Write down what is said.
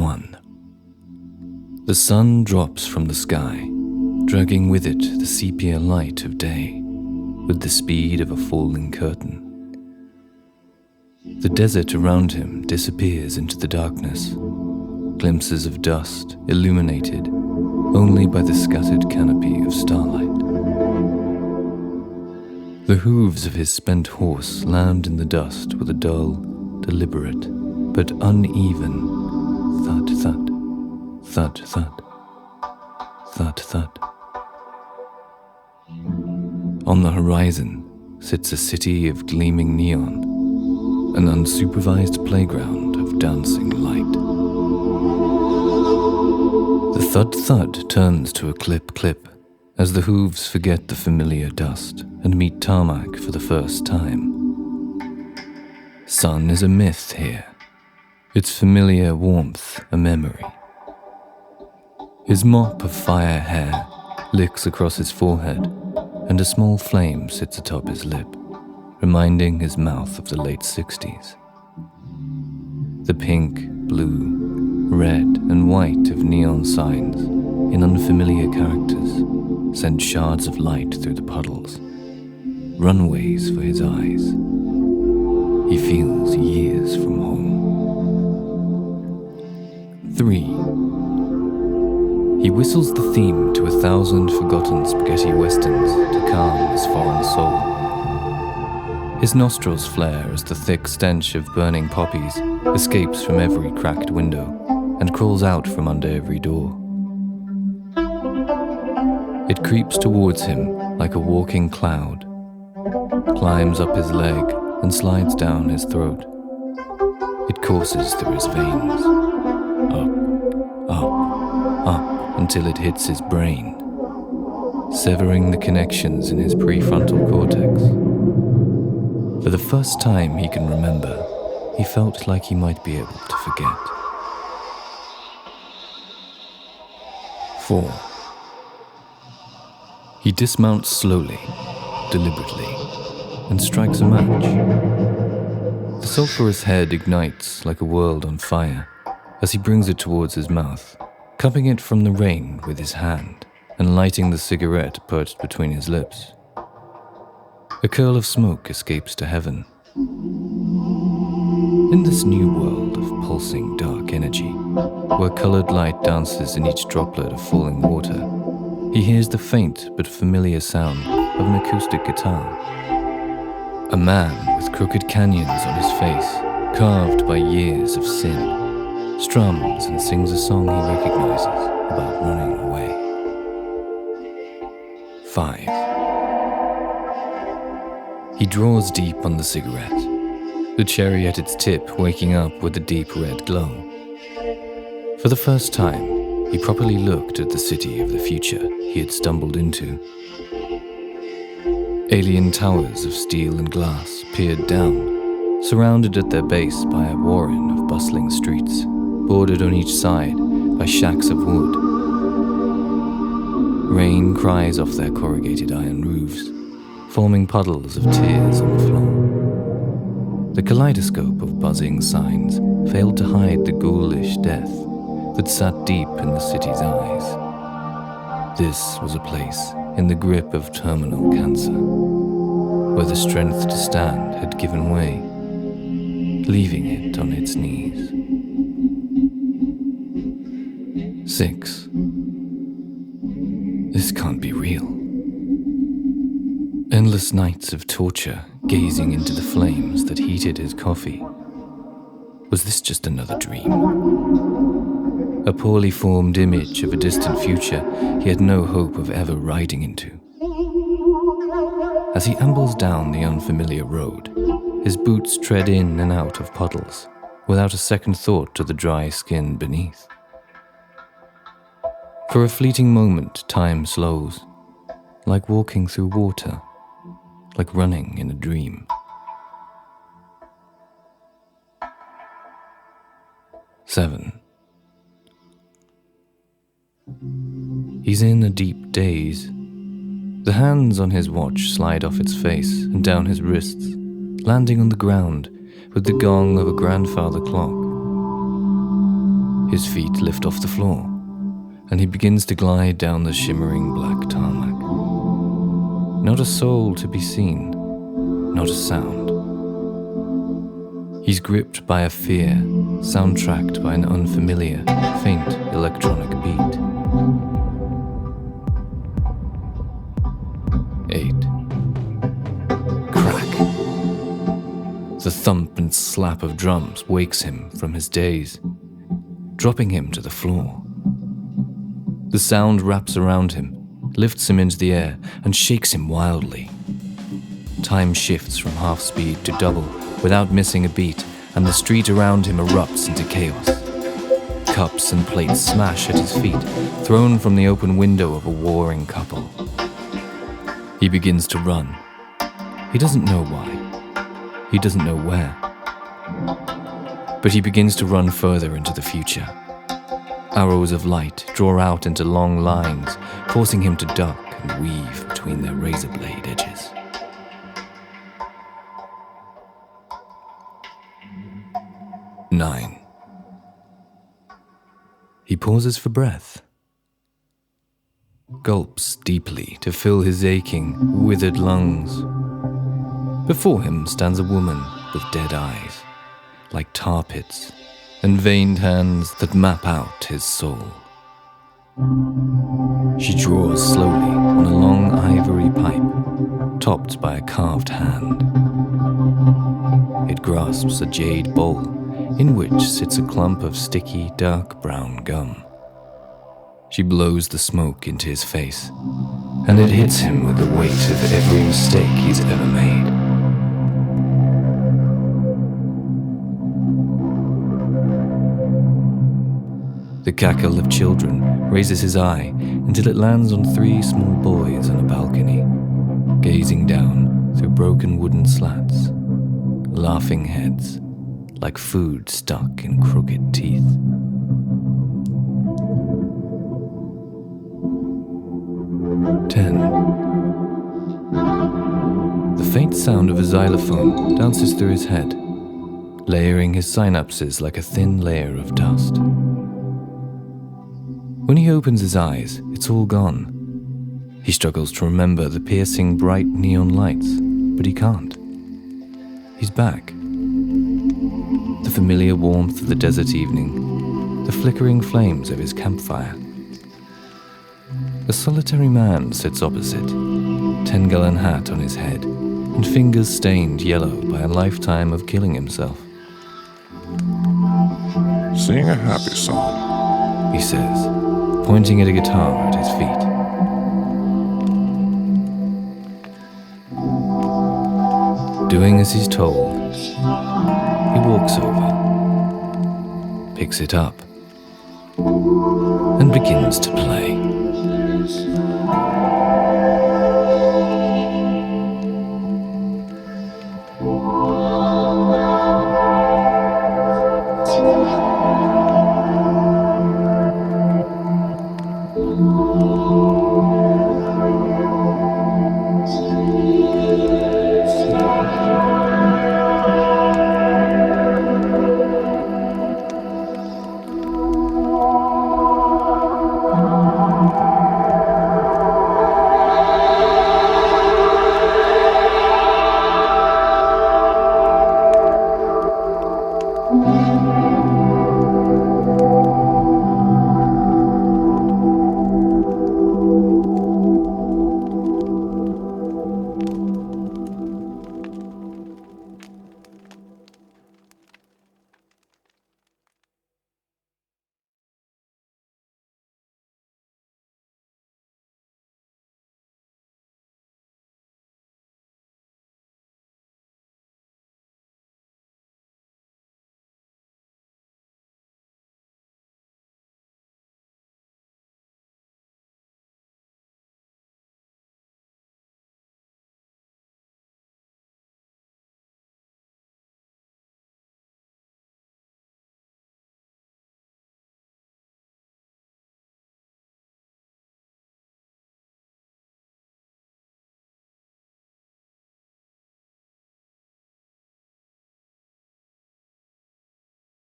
1. The sun drops from the sky, dragging with it the sepia light of day, with the speed of a falling curtain. The desert around him disappears into the darkness, glimpses of dust illuminated only by the scattered canopy of starlight. The hooves of his spent horse land in the dust with a dull, deliberate, but uneven thud-thud, thud-thud, thud-thud. On the horizon sits a city of gleaming neon, an unsupervised playground of dancing light. The thud-thud turns to a clip-clip as the hooves forget the familiar dust and meet tarmac for the first time. Sun is a myth here, its familiar warmth a memory. His mop of fire hair licks across his forehead, and a small flame sits atop his lip, reminding his mouth of the late 60s. The pink, blue, red, and white of neon signs in unfamiliar characters send shards of light through the puddles, runways for his eyes. He feels years from home. 3. He whistles the theme to 1,000 forgotten spaghetti westerns to calm his foreign soul. His nostrils flare as the thick stench of burning poppies escapes from every cracked window and crawls out from under every door. It creeps towards him like a walking cloud, climbs up his leg and slides down his throat. It courses through his veins, up, up, up, until it hits his brain, severing the connections in his prefrontal cortex. For the first time he can remember, he felt like he might be able to forget. 4. He dismounts slowly, deliberately, and strikes a match. The sulphurous head ignites like a world on fire as he brings it towards his mouth, cupping it from the rain with his hand and lighting the cigarette perched between his lips. A curl of smoke escapes to heaven. In this new world of pulsing dark energy, where colored light dances in each droplet of falling water, he hears the faint but familiar sound of an acoustic guitar. A man with crooked canyons on his face, carved by years of sin, strums and sings a song he recognizes about running away. 5. He draws deep on the cigarette, the cherry at its tip waking up with a deep red glow. For the first time, he properly looked at the city of the future he had stumbled into. Alien towers of steel and glass peered down, surrounded at their base by a warren of bustling streets, bordered on each side by shacks of wood. Rain cries off their corrugated iron roofs, forming puddles of tears on the floor. The kaleidoscope of buzzing signs failed to hide the ghoulish death that sat deep in the city's eyes. This was a place in the grip of terminal cancer, where the strength to stand had given way, leaving it on its knees. 6. This can't be real. Endless nights of torture, gazing into the flames that heated his coffee. Was this just another dream? A poorly formed image of a distant future he had no hope of ever riding into. As he ambles down the unfamiliar road, his boots tread in and out of puddles, without a second thought to the dry skin beneath. For a fleeting moment, time slows, like walking through water, like running in a dream. 7. He's in a deep daze. The hands on his watch slide off its face and down his wrists, landing on the ground with the gong of a grandfather clock. His feet lift off the floor, and he begins to glide down the shimmering black tarmac. Not a soul to be seen, not a sound. He's gripped by a fear, soundtracked by an unfamiliar, faint electronic beat. 8. Crack. The thump and slap of drums wakes him from his daze, dropping him to the floor. The sound wraps around him, lifts him into the air, and shakes him wildly. Time shifts from half speed to double without missing a beat, and the street around him erupts into chaos. Cups and plates smash at his feet, thrown from the open window of a warring couple. He begins to run. He doesn't know why. He doesn't know where. But he begins to run further into the future. Arrows of light draw out into long lines, forcing him to duck and weave between their razor blade edges. 9. He pauses for breath, gulps deeply to fill his aching, withered lungs. Before him stands a woman with dead eyes, like tar pits, and veined hands that map out his soul. She draws slowly on a long ivory pipe, topped by a carved hand. It grasps a jade bowl, in which sits a clump of sticky, dark brown gum. She blows the smoke into his face, and it hits him with the weight of every mistake he's ever made. The cackle of children raises his eye until it lands on 3 small boys on a balcony, gazing down through broken wooden slats, laughing heads like food stuck in crooked teeth. 10. The faint sound of a xylophone dances through his head, layering his synapses like a thin layer of dust. When he opens his eyes, it's all gone. He struggles to remember the piercing bright neon lights, but he can't. He's back. The familiar warmth of the desert evening, the flickering flames of his campfire. A solitary man sits opposite, 10-gallon hat on his head, and fingers stained yellow by a lifetime of killing himself. Sing a happy song, he says, pointing at a guitar at his feet. Doing as he's told, he walks over, picks it up, and begins to play.